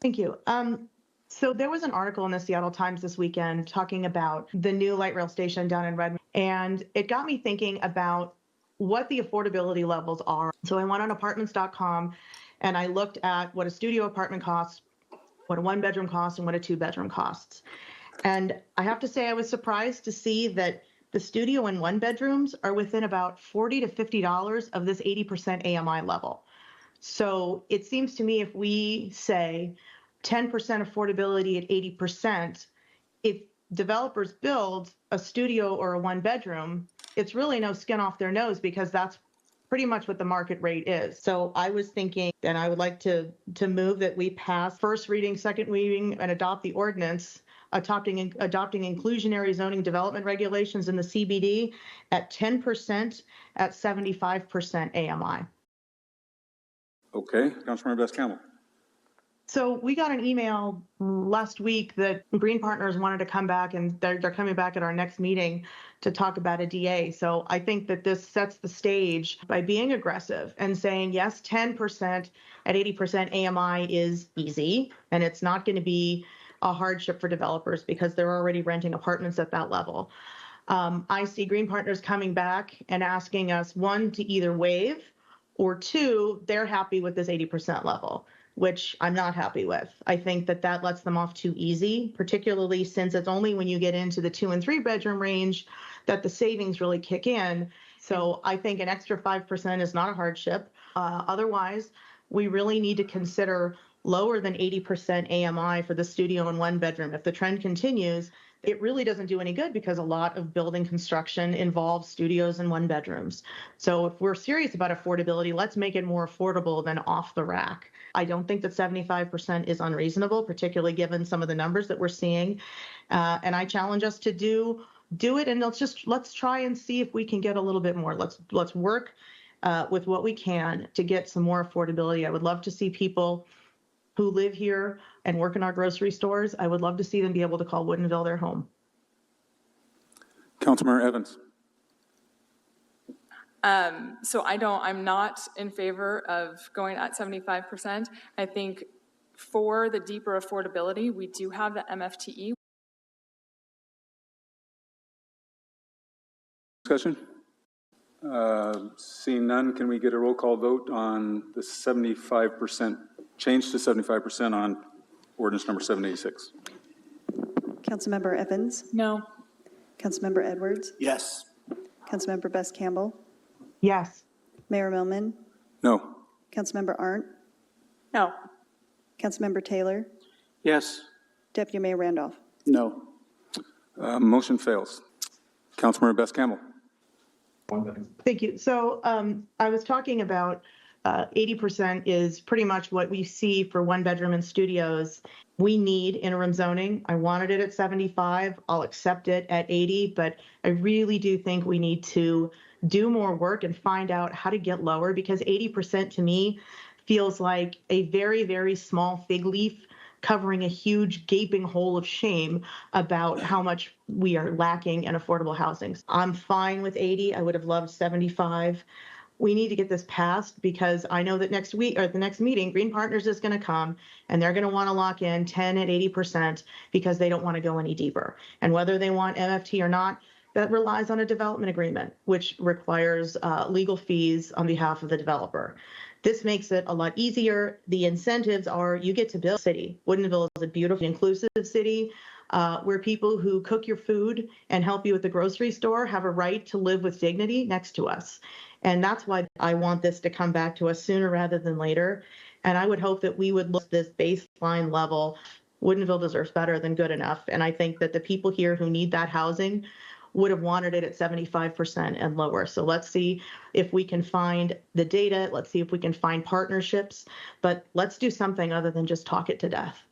Thank you. So there was an article in the Seattle Times this weekend talking about the new light rail station down in Redmond, and it got me thinking about what the affordability levels are. So I went on apartments.com and I looked at what a studio apartment costs, what a one-bedroom costs, and what a two-bedroom costs. And I have to say I was surprised to see that the studio and one bedrooms are within about $40 to $50 of this 80% AMI level. So it seems to me if we say 10% affordability at 80%, if developers build a studio or a one bedroom, it's really no skin off their nose because that's pretty much what the market rate is. So I was thinking, and I would like to move that we pass first reading, second reading, and adopt the ordinance adopting inclusionary zoning development regulations in the CBD at 10% at 75% AMI. Okay, Councilmember Best-Campbell. So we got an email last week that Green Partners wanted to come back, and they're coming back at our next meeting to talk about a DA. So I think that this sets the stage by being aggressive and saying, yes, 10% at 80% AMI is easy, and it's not going to be a hardship for developers because they're already renting apartments at that level. I see Green Partners coming back and asking us, one, to either waive, or two, they're happy with this 80% level, which I'm not happy with. I think that that lets them off too easy, particularly since it's only when you get into the 2 and 3 bedroom range that the savings really kick in. So I think an extra 5% is not a hardship. Otherwise, we really need to consider lower than 80% AMI for the studio and one bedroom. If the trend continues, it really doesn't do any good because a lot of building construction involves studios and one bedrooms. So if we're serious about affordability, let's make it more affordable than off the rack. I don't think that 75% is unreasonable, particularly given some of the numbers that we're seeing. And I challenge us to do it, and let's try and see if we can get a little bit more. Let's work with what we can to get some more affordability. I would love to see people who live here and work in our grocery stores. I would love to see them be able to call Woodinville their home. Councilmember Evans. So I'm not in favor of going at 75%. I think for the deeper affordability, we do have the MFTE. Discussion? Seeing none, can we get a roll call vote on the 75%, change to 75% on ordinance number 786? Councilmember Evans? No. Councilmember Edwards? Yes. Councilmember Best-Campbell? Yes. Mayor Millman? No. Councilmember Arndt? No. Councilmember Taylor? Yes. Deputy Mayor Randolph? No. Motion fails. Councilmember Best-Campbell. Thank you. So I was talking about 80% is pretty much what we see for one bedroom and studios. We need interim zoning. I wanted it at 75. I'll accept it at 80, but I really do think we need to do more work and find out how to get lower, because 80% to me feels like a very, very small fig leaf covering a huge gaping hole of shame about how much we are lacking in affordable housing. I'm fine with 80. I would have loved 75. We need to get this passed, because I know that next week or at the next meeting, Green Partners is going to come and they're going to want to lock in 10 at 80% because they don't want to go any deeper. And whether they want MFT or not, that relies on a development agreement, which requires legal fees on behalf of the developer. This makes it a lot easier. The incentives are you get to build a city. Woodinville is a beautiful, inclusive city where people who cook your food and help you at the grocery store have a right to live with dignity next to us. And that's why I want this to come back to us sooner rather than later. And I would hope that we would look at this baseline level. Woodinville deserves better than good enough. And I think that the people here who need that housing would have wanted it at 75% and lower. So let's see if we can find the data. Let's see if we can find partnerships. But let's do something other than just talk it to death.